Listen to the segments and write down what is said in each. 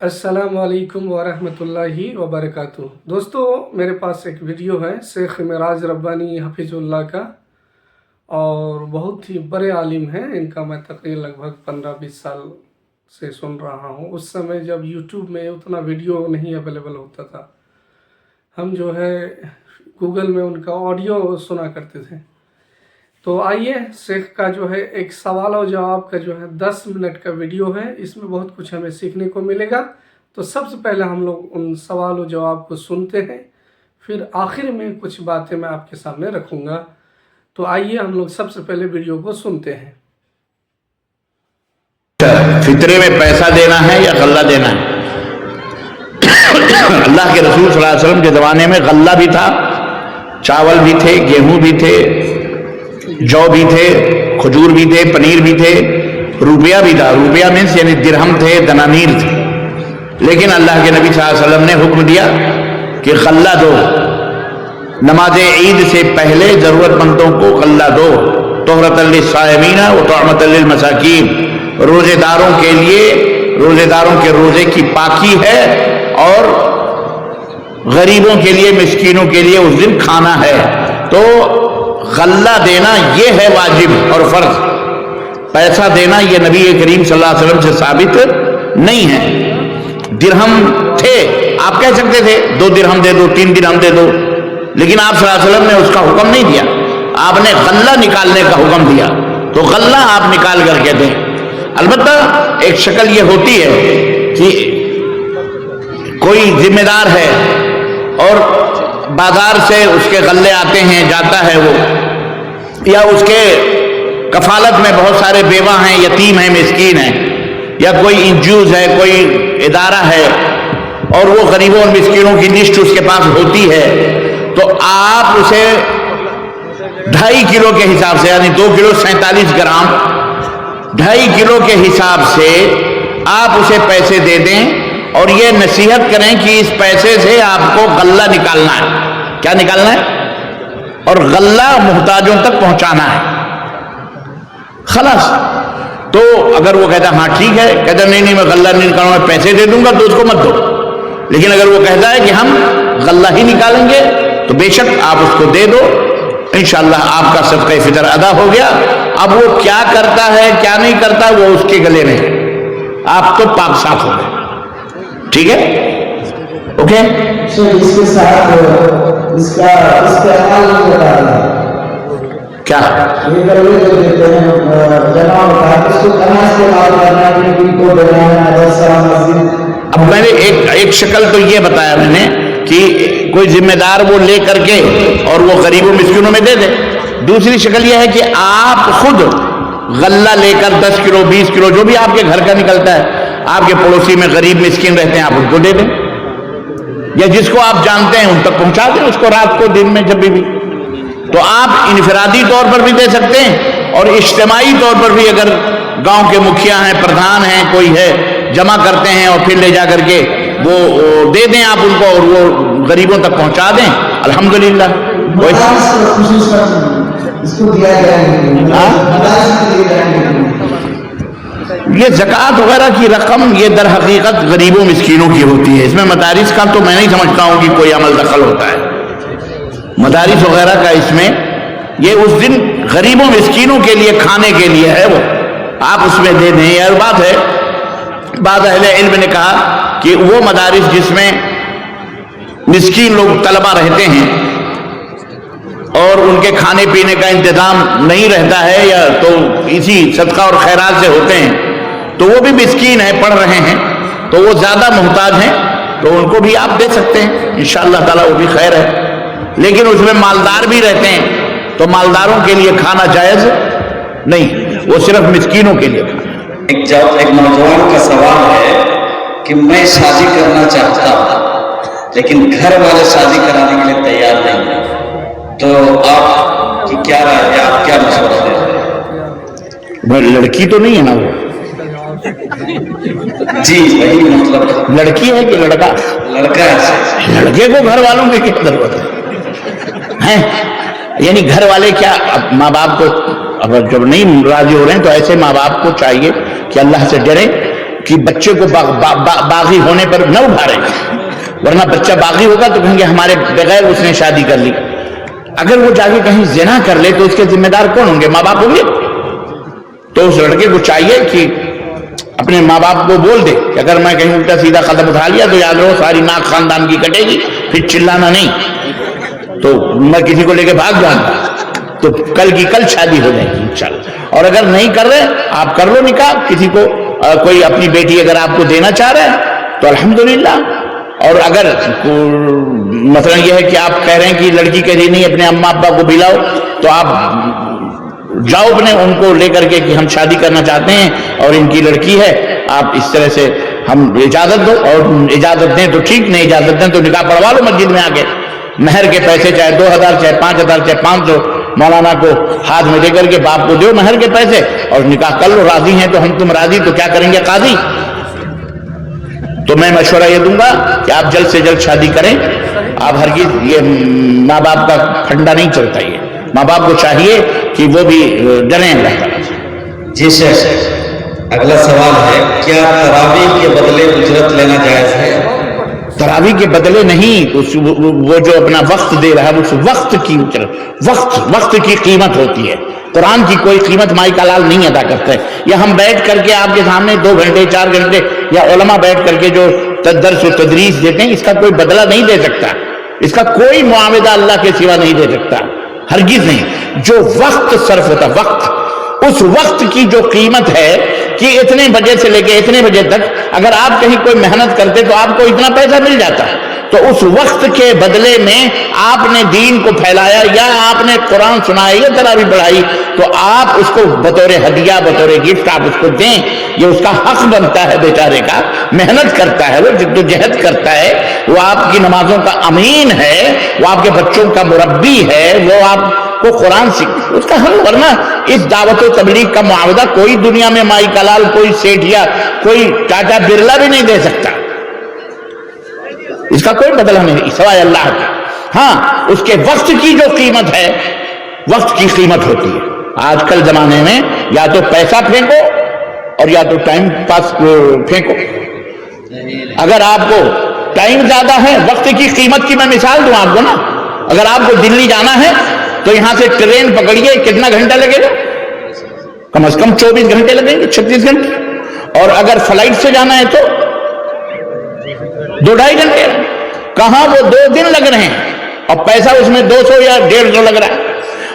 السلام علیکم ورحمۃ اللہ وبرکاتہ۔ دوستو، میرے پاس ایک ویڈیو ہے شیخ معراج ربانی حفظ اللہ کا، اور بہت ہی بڑے عالم ہیں۔ ان کا میں تقریر لگ بھگ 15-20 سال سے سن رہا ہوں۔ اس سمے جب یوٹیوب میں اتنا ویڈیو نہیں اویلیبل ہوتا تھا، ہم جو ہے گوگل میں ان کا آڈیو سنا کرتے تھے۔ تو آئیے، شیخ کا جو ہے ایک سوال و جواب کا جو ہے 10 منٹ کا ویڈیو ہے۔ اس میں بہت کچھ ہمیں سیکھنے کو ملے گا۔ تو سب سے پہلے ہم لوگ ان سوال و جواب کو سنتے ہیں، پھر آخر میں کچھ باتیں میں آپ کے سامنے رکھوں گا۔ تو آئیے ہم لوگ سب سے پہلے ویڈیو کو سنتے ہیں۔ فطرے میں پیسہ دینا ہے یا غلہ دینا ہے؟ اللہ کے رسول صلی اللہ علیہ وسلم کے زمانے میں غلہ بھی تھا، چاول بھی تھے، گیہوں بھی تھے، جو بھی تھے، کھجور بھی تھے، پنیر بھی تھے، روپیہ بھی تھا۔ روپیہ مینس یعنی درہم تھے، دنانیر تھے۔ لیکن اللہ کے نبی صلی اللہ علیہ وسلم نے حکم دیا کہ غلہ دو، نماز عید سے پہلے ضرورت مندوں کو غلہ دو، طہرۃ للصائمین و طعمۃ للمساکین۔ روزے داروں کے لیے، روزے داروں کے روزے کی پاکی ہے، اور غریبوں کے لیے، مسکینوں کے لیے اس دن کھانا ہے۔ تو غلہ دینا یہ ہے واجب اور فرض، پیسہ دینا یہ نبی کریم صلی اللہ علیہ وسلم سے ثابت نہیں ہے۔ درہم تھے، آپ کہہ سکتے تھے 2 درہم دے دو، 3 درہم دے دو، لیکن آپ صلی اللہ علیہ وسلم نے اس کا حکم نہیں دیا، آپ نے غلہ نکالنے کا حکم دیا۔ تو غلہ آپ نکال کر کے دیں۔ البتہ ایک شکل یہ ہوتی ہے کہ کوئی ذمہ دار ہے اور بازار سے اس کے غلے آتے ہیں، جاتا ہے وہ، یا اس کے کفالت میں بہت سارے بیوہ ہیں، یتیم ہیں، مسکین ہیں، یا کوئی انجوز ہے، کوئی ادارہ ہے، اور وہ غریبوں اور مسکینوں کی لسٹ اس کے پاس ہوتی ہے، تو آپ اسے 2.5 کلو کے حساب سے، یعنی 2 کلو 47 گرام، 2.5 کلو کے حساب سے آپ اسے پیسے دے دیں، اور یہ نصیحت کریں کہ اس پیسے سے آپ کو غلہ نکالنا ہے۔ کیا نکالنا ہے؟ اور غلہ محتاجوں تک پہنچانا ہے، خلاص۔ تو اگر وہ کہتا ہے ہاں ٹھیک ہے، کہتا ہے نہیں میں غلہ نہیں نکالوں، میں پیسے دے دوں گا، تو اس کو مت دو۔ لیکن اگر وہ کہتا ہے کہ ہم غلہ ہی نکالیں گے، تو بے شک آپ اس کو دے دو، انشاءاللہ آپ کا صدقہ فطر ادا ہو گیا۔ اب وہ کیا کرتا ہے کیا نہیں کرتا وہ اس کے گلے میں ہے، آپ تو پاک صاف ہو گئے۔ ٹھیک ہے، اوکے۔ اس کے ساتھ اس کا استعمال نہیں بتا رہا کیا یہ کروے جو دیتے ہیں جمع ہوتا ہے، اس کو کہاں استعمال کرنا ہے، کہ ان کو دینا ہے مدرسہ مسجد؟ اب میں نے ایک شکل تو یہ بتایا میں نے کہ کوئی ذمہ دار وہ لے کر کے اور وہ غریبوں مسکینوں میں دے دے۔ دوسری شکل یہ ہے کہ آپ خود غلہ لے کر 10 کلو 20 کلو جو بھی آپ کے گھر کا نکلتا ہے، آپ کے پڑوسی میں غریب مسکین رہتے ہیں، آپ ان کو دے دیں، یا جس کو آپ جانتے ہیں ان تک پہنچا دیں، اس کو رات کو دن میں جب بھی۔ تو آپ انفرادی طور پر بھی دے سکتے ہیں، اور اجتماعی طور پر بھی اگر گاؤں کے مکھیا ہیں، پردھان ہیں، کوئی ہے، جمع کرتے ہیں اور پھر لے جا کر کے وہ دے دیں آپ ان کو، اور وہ غریبوں تک پہنچا دیں، الحمدللہ۔ اس کو دیا جائے یہ زکوٰۃ وغیرہ کی رقم یہ در حقیقت غریبوں مسکینوں کی ہوتی ہے، اس میں مدارس کا تو میں نہیں سمجھتا ہوں کہ کوئی عمل دخل ہوتا ہے۔ مدارس وغیرہ کا اس میں یہ اس دن غریبوں مسکینوں کے لیے کھانے کے لیے ہے، وہ آپ اس میں دے دیں۔ یہ بات ہے، بعض اہل علم نے کہا کہ وہ مدارس جس میں مسکین لوگ طلبہ رہتے ہیں اور ان کے کھانے پینے کا انتظام نہیں رہتا ہے، یا تو اسی صدقہ اور خیرات سے ہوتے ہیں، تو وہ بھی مسکین ہیں، پڑھ رہے ہیں، تو وہ زیادہ محتاج ہیں، تو ان کو بھی آپ دے سکتے ہیں، انشاءاللہ تعالیٰ وہ بھی خیر ہے۔ لیکن اس میں مالدار بھی رہتے ہیں، تو مالداروں کے لیے کھانا جائز نہیں، وہ صرف مسکینوں کے لیے کھانا۔ ایک نوجوان کا سوال ہے کہ میں شادی کرنا چاہتا ہوں لیکن گھر والے شادی کرانے کے لیے تیار نہیں ہیں، تو آپ کی کیا رائے ہے، آپ کیا مشورہ دیتے ہیں؟ لڑکی تو نہیں ہے نا وہ؟ جی وہی مطلب لڑکی ہے کہ لڑکا؟ لڑکا ہے۔ لڑکے کو گھر والوں کی کیا ضرورت ہے؟ یعنی گھر والے کیا ماں باپ کو اگر جب نہیں راضی ہو رہے ہیں تو ایسے ماں باپ کو چاہیے کہ اللہ سے ڈریں کہ بچے کو باغی ہونے پر نہ ابھاریں، ورنہ بچہ باغی ہوگا تو کہیں گے ہمارے بغیر اس نے شادی کر لی. اگر وہ جا کے کہیں زنا کر لے تو اس کے ذمہ دار کون ہوں گے؟ ماں باپ ہوں گے. تو اس لڑکے کو چاہیے کہ اپنے ماں باپ کو بول دے کہ اگر میں کہیں الٹا سیدھا قدم اٹھا لیا تو یاد رہو ساری ناک خاندان کی کٹے گی، پھر چلانا نہیں، تو میں کسی کو لے کے بھاگ جاؤں گا. تو کل کی کل شادی ہو جائے گی انشاءاللہ. اور اگر نہیں کر رہے آپ کر لو نکاح. کسی کو کوئی اپنی بیٹی اگر آپ کو دینا چاہ رہا ہے تو الحمدللہ. اور اگر مثلا یہ ہے کہ آپ کہہ رہے ہیں کہ لڑکی کہہ رہی نہیں اپنے اماں ابا کو بلاؤ، تو آپ جاؤ اپنے ان کو لے کر کے کہ ہم شادی کرنا چاہتے ہیں اور ان کی لڑکی ہے، آپ اس طرح سے ہم اجازت دو، اور اجازت دیں تو ٹھیک، نہیں اجازت دیں تو نکاح پڑھوا لو مسجد میں آ کے. مہر کے پیسے چاہے 2000 چاہے 5000 چاہے 500 مولانا کو ہاتھ میں دے کر کے باپ کو دو مہر کے پیسے اور نکاح کر لو. راضی ہیں تو ہم تم راضی تو کیا کریں گے قاضی. تو میں مشورہ یہ دوں گا کہ آپ جلد سے جلد شادی کریں. آپ ہرگز یہ ماں باپ کا پھنڈا نہیں چلتا. یہ ماں باپ کو چاہیے کہ وہ بھی ڈریں اللہ تعالیٰ سے. جی شیخ، اگلا سوال ہے، کیا تراویح کے بدلے اجرت لینا جائز ہے؟ تراویح کے بدلے نہیں، وہ جو اپنا وقت دے رہا ہے اس وقت کی اجرت، وقت کی قیمت ہوتی ہے. قرآن کی کوئی قیمت مائی کا لال نہیں ادا کرتا ہے. یا ہم بیٹھ کر کے آپ کے سامنے 2 گھنٹے 4 گھنٹے یا علماء بیٹھ کر کے جو درس و تدریس دیتے ہیں، اس کا کوئی بدلہ نہیں دے سکتا، اس کا کوئی معاوضہ اللہ کے سوا نہیں دے سکتا، ہرگز نہیں. جو وقت صرف ہوتا، وقت، اس وقت کی جو قیمت ہے کہ اتنے بجے سے لے کے اتنے بجے تک اگر آپ کہیں کوئی محنت کرتے تو آپ کو اتنا پیسہ مل جاتا. تو اس وقت کے بدلے میں آپ نے دین کو پھیلایا یا آپ نے قرآن سنایا یا تراویح پڑھائی، تو آپ اس کو بطور ہدیہ بطور گفٹ آپ اس کو دیں. یہ اس کا حق بنتا ہے بیچارے کا. محنت کرتا ہے، وہ جدوجہد کرتا ہے، وہ آپ کی نمازوں کا امین ہے، وہ آپ کے بچوں کا مربی ہے، وہ آپ کو قرآن سیکھ، اس کا حل. ورنہ اس دعوت و تبلیغ کا معاوضہ کوئی دنیا میں مائی کلال، کوئی سیٹھیا، کوئی ٹاٹا برلا بھی نہیں دے سکتا. اس کا کوئی بدلہ نہیں سوائے اللہ کا. ہاں، اس کے وقت کی جو قیمت ہے، وقت کی قیمت ہوتی ہے. آج کل زمانے میں یا تو پیسہ پھینکو اور یا تو ٹائم پاس پھینکو. اگر آپ کو ٹائم زیادہ ہے، وقت کی قیمت کی میں مثال دوں آپ کو نا. اگر آپ کو دلی جانا ہے تو یہاں سے ٹرین پکڑیے، کتنا گھنٹہ لگے گا؟ کم از کم 24 گھنٹے لگیں گے، 36 گھنٹے. اور اگر فلائٹ سے جانا ہے تو 2-2.5 گھنٹے. کہاں وہ 2 دن لگ رہے ہیں اور پیسہ اس میں 200 یا 150 لگ رہا ہے.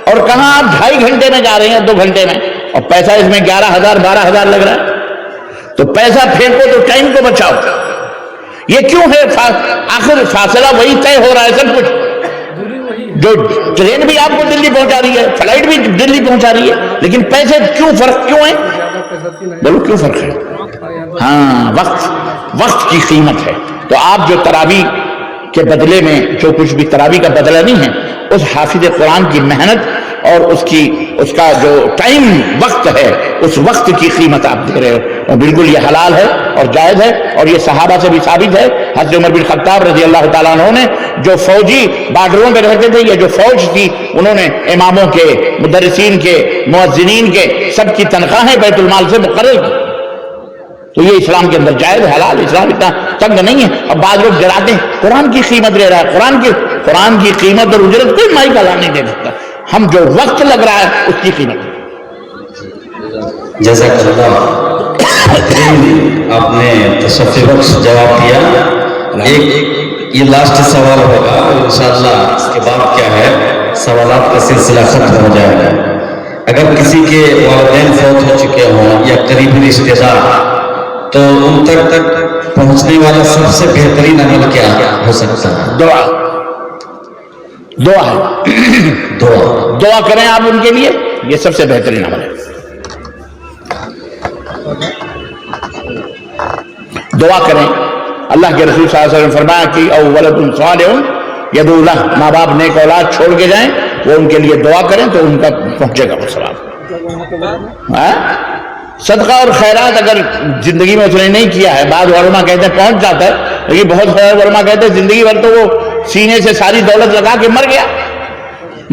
اور کہاں آپ 2.5 گھنٹے میں جا رہے ہیں، 2 گھنٹے میں، اور پیسہ اس میں 11,000 12,000 لگ رہا ہے. تو پیسہ پھینکو تو ٹائم کو بچاؤ. یہ کیوں ہے؟ آخر فاصلہ وہی طے ہو رہا ہے سب کچھ. جو ٹرین بھی آپ کو دلی پہنچا رہی ہے، فلائٹ بھی دلی پہنچا رہی ہے، لیکن پیسے کیوں فرق کیوں ہے؟ بولو کیوں فرق ہے؟ ہاں، وقت کی قیمت ہے. تو آپ جو تراویح کے بدلے میں جو کچھ بھی تراویح کا بدلہ نہیں ہے، اس حافظ قرآن کی محنت اور اس کا جو ٹائم وقت ہے، اس وقت کی قیمت آپ دے رہے ہو. اور بالکل یہ حلال ہے اور جائز ہے. اور یہ صحابہ سے بھی ثابت ہے. حضرت عمر بن خطاب رضی اللہ تعالیٰ عنہ نے، جو فوجی بارڈروں پہ رہتے تھے، یہ جو فوج تھی، انہوں نے اماموں کے، مدرسین کے، مؤذنین کے سب کی تنخواہیں بیت المال سے مقرر کی. تو یہ اسلام کے اندر جائز حلال. اسلام اتنا تنگ نہیں ہے. اب بعض لوگ ڈراتے ہیں قرآن کی قیمت لے رہا ہے. قرآن کی قیمت اور اجرت کوئی مائی کا لال نہیں دے سکتا. ہم جو وقت لگ رہا ہے اس کی قیمت. جزاک اللہ، آپ نے تشفی بخش جواب دیا. ایک یہ لاسٹ سوال ہوگا انشاءاللہ. اس کے بعد کیا ہے، سوالات کا سلسلہ ختم ہو جائے گا. اگر کسی کے والدین فوت ہو چکے ہوں یا قریبی رشتے دار، تو ان تک پہنچنے والا سب سے بہترین عمل کیا ہو سکتا ہے؟ دعا کریں آپ ان کے لیے. یہ سب سے بہترین عمل ہے. دعا کریں. اللہ کے رسول صلی اللہ علیہ وسلم نے فرمایا کہ او ولد صالح یدعو لہ، ماں باپ نیک اولاد چھوڑ کے جائیں، وہ ان کے لیے دعا کریں تو ان کا پہنچے گا وہ ثواب. صدقہ اور خیرات اگر زندگی میں اس نے نہیں کیا ہے، بعض علماء کہتے ہیں پہنچ جاتا ہے، لیکن بہت سارے علماء کہتے ہیں زندگی بھر تو وہ سینے سے ساری دولت لگا کے مر گیا.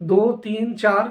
2, 3, 4